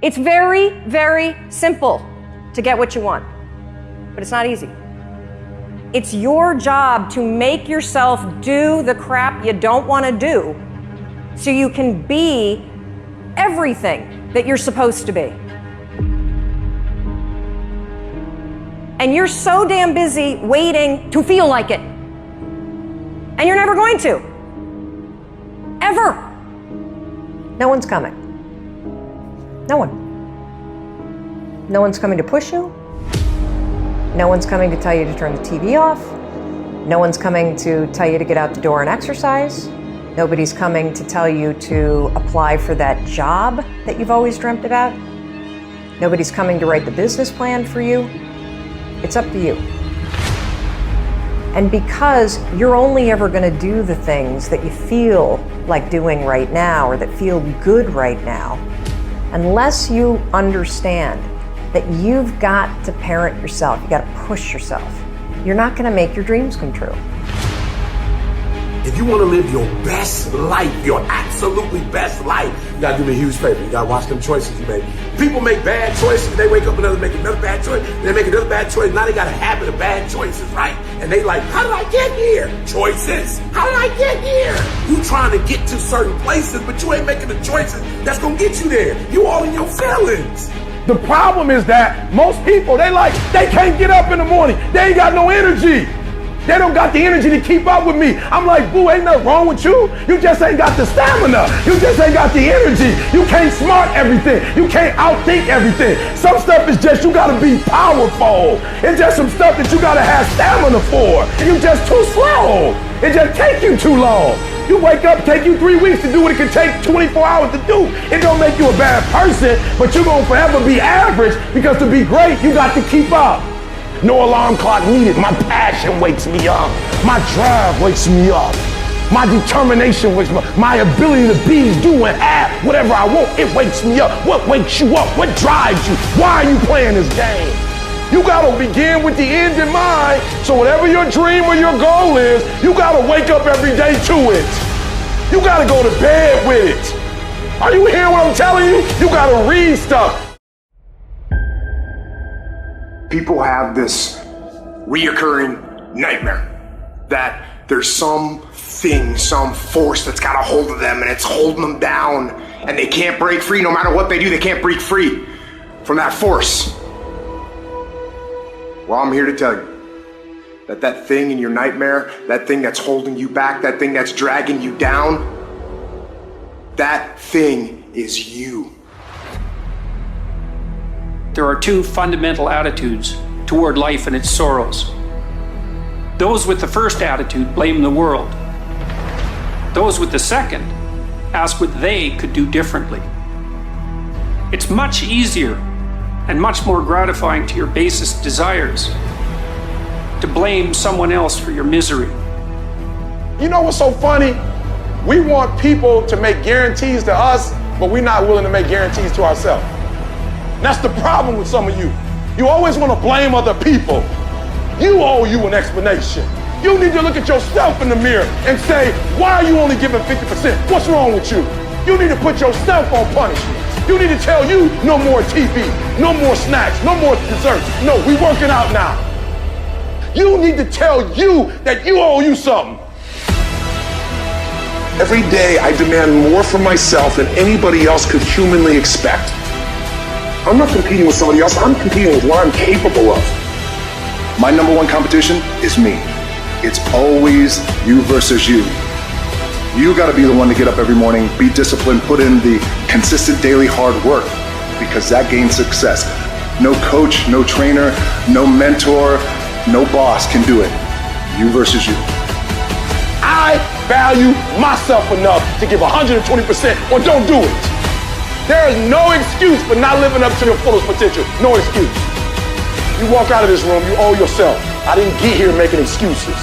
It's very, very simple to get what you want, but it's not easy. It's your job to make yourself do the crap you don't want to do so you can be everything that you're supposed to be. And you're so damn busy waiting to feel like it. And you're never going to. Ever. No one's coming. No one. No one's coming to push you. No one's coming to tell you to turn the TV off. No one's coming to tell you to get out the door and exercise. Nobody's coming to tell you to apply for that job that you've always dreamt about. Nobody's coming to write the business plan for you. It's up to you. And because you're only ever going to do the things that you feel like doing right now or that feel good right now, unless you understand that you've got to parent yourself, you got to push yourself, you're not going to make your dreams come true. If you want to live your best life, your absolutely best life, you got to do me a huge favor. You got to watch them choices you make. People make bad choices. They wake up and make another bad choice. They make another bad choice. Now they got a habit of bad choices, right? And they like, how did I get here? Choices. How did I get here? You trying to get to certain places, but you ain't making the choices that's going to get you there. You all in your feelings. The problem is that most people, they can't get up in the morning. They ain't got no energy. They don't got the energy to keep up with me. I'm like, boo, ain't nothing wrong with you. You just ain't got the stamina. You just ain't got the energy. You can't smart everything. You can't outthink everything. Some stuff is just, you gotta be powerful. It's just some stuff that you gotta have stamina for. You just too slow. It just take you too long. You wake up, take you 3 weeks to do what it can take 24 hours to do. It don't make you a bad person, but you're gonna forever be average because to be great, you got to keep up. No alarm clock needed. My passion wakes me up. My drive wakes me up. My determination wakes me up. My ability to be, do, and have whatever I want, it wakes me up. What wakes you up? What drives you? Why are you playing this game? You gotta begin with the end in mind. So whatever your dream or your goal is, you gotta wake up every day to it. You gotta go to bed with it. Are you hearing what I'm telling you? You gotta read stuff. People have this reoccurring nightmare that there's something, some force that's got a hold of them and it's holding them down and they can't break free. No matter what they do, they can't break free from that force. Well, I'm here to tell you that that thing in your nightmare, that thing that's holding you back, that thing that's dragging you down, that thing is you. There are two fundamental attitudes toward life and its sorrows. Those with the first attitude blame the world. Those with the second ask what they could do differently. It's much easier and much more gratifying to your basest desires to blame someone else for your misery. You know what's so funny? We want people to make guarantees to us, but we're not willing to make guarantees to ourselves. And that's the problem with some of you. You always want to blame other people. You owe you an explanation. You need to look at yourself in the mirror and say, why are you only giving 50%? What's wrong with you? You need to put yourself on punishment. You need to tell you no more TV, no more snacks, no more desserts. No, we working out now. You need to tell you that you owe you something. Every day I demand more from myself than anybody else could humanly expect. I'm not competing with somebody else, I'm competing with what I'm capable of. My number one competition is me. It's always you versus you. You gotta be the one to get up every morning, be disciplined, put in the consistent daily hard work, because that gains success. No coach, no trainer, no mentor, no boss can do it. You versus you. I value myself enough to give 120% or don't do it. There is no excuse for not living up to your fullest potential. No excuse. You walk out of this room, you owe yourself. I didn't get here making excuses.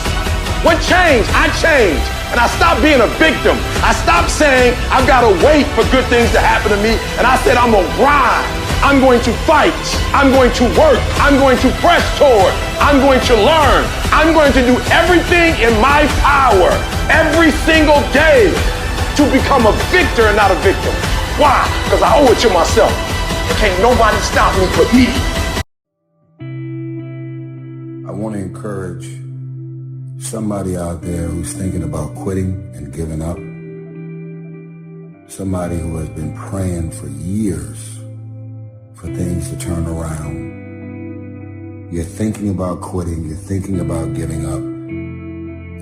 What changed? I changed. And I stopped being a victim. I stopped saying I've got to wait for good things to happen to me. And I said I'm going to grind. I'm going to fight. I'm going to work. I'm going to press toward. I'm going to learn. I'm going to do everything in my power every single day to become a victor and not a victim. Why? Because I owe it to myself. Can't nobody stop me but me. I want to encourage somebody out there who's thinking about quitting and giving up. Somebody who has been praying for years for things to turn around. You're thinking about quitting, you're thinking about giving up.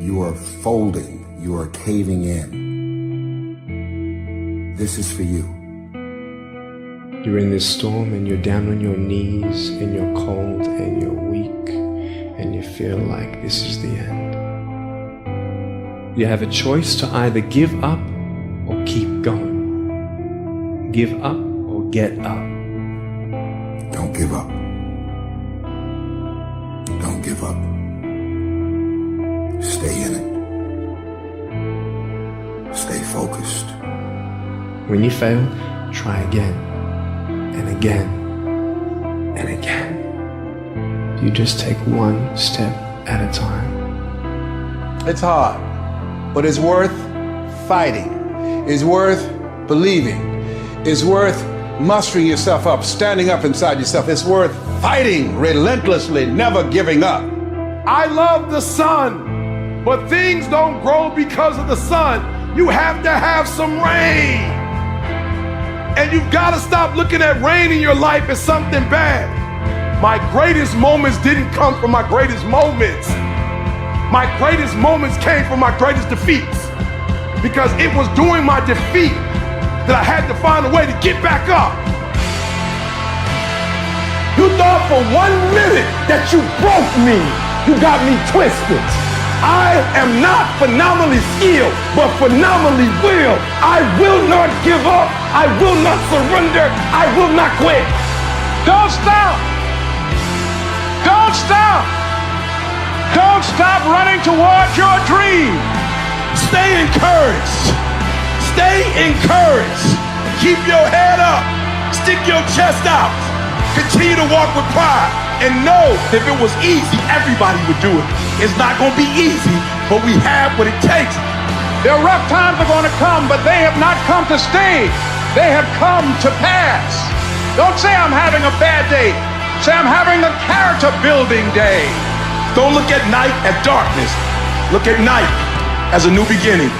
You are folding, you are caving in. This is for you. You're in this storm and you're down on your knees and you're cold and you're weak and you feel like this is the end. You have a choice to either give up or keep going. Give up or get up. Don't give up. Don't give up. Stay in it. Stay focused. When you fail, try again and again and again. You just take one step at a time. It's hard, but it's worth fighting. It's worth believing. It's worth mustering yourself up, standing up inside yourself. It's worth fighting relentlessly, never giving up. I love the sun, but things don't grow because of the sun. You have to have some rain. And you've got to stop looking at rain in your life as something bad. My greatest moments didn't come from my greatest moments. My greatest moments came from my greatest defeats. Because it was during my defeat that I had to find a way to get back up. You thought for 1 minute that you broke me. You got me twisted. I am not phenomenally skilled, but phenomenally willed. I will not give up. I will not surrender. I will not quit. Don't stop. Don't stop. Don't stop running towards your dream. Stay encouraged. Stay encouraged. Keep your head up. Stick your chest out. Continue to walk with pride. And know if it was easy, everybody would do it. It's not going to be easy, but we have what it takes. Their rough times are going to come, but they have not come to stay. They have come to pass. Don't say I'm having a bad day. Say I'm having a character building day. Don't look at night as darkness. Look at night as a new beginning.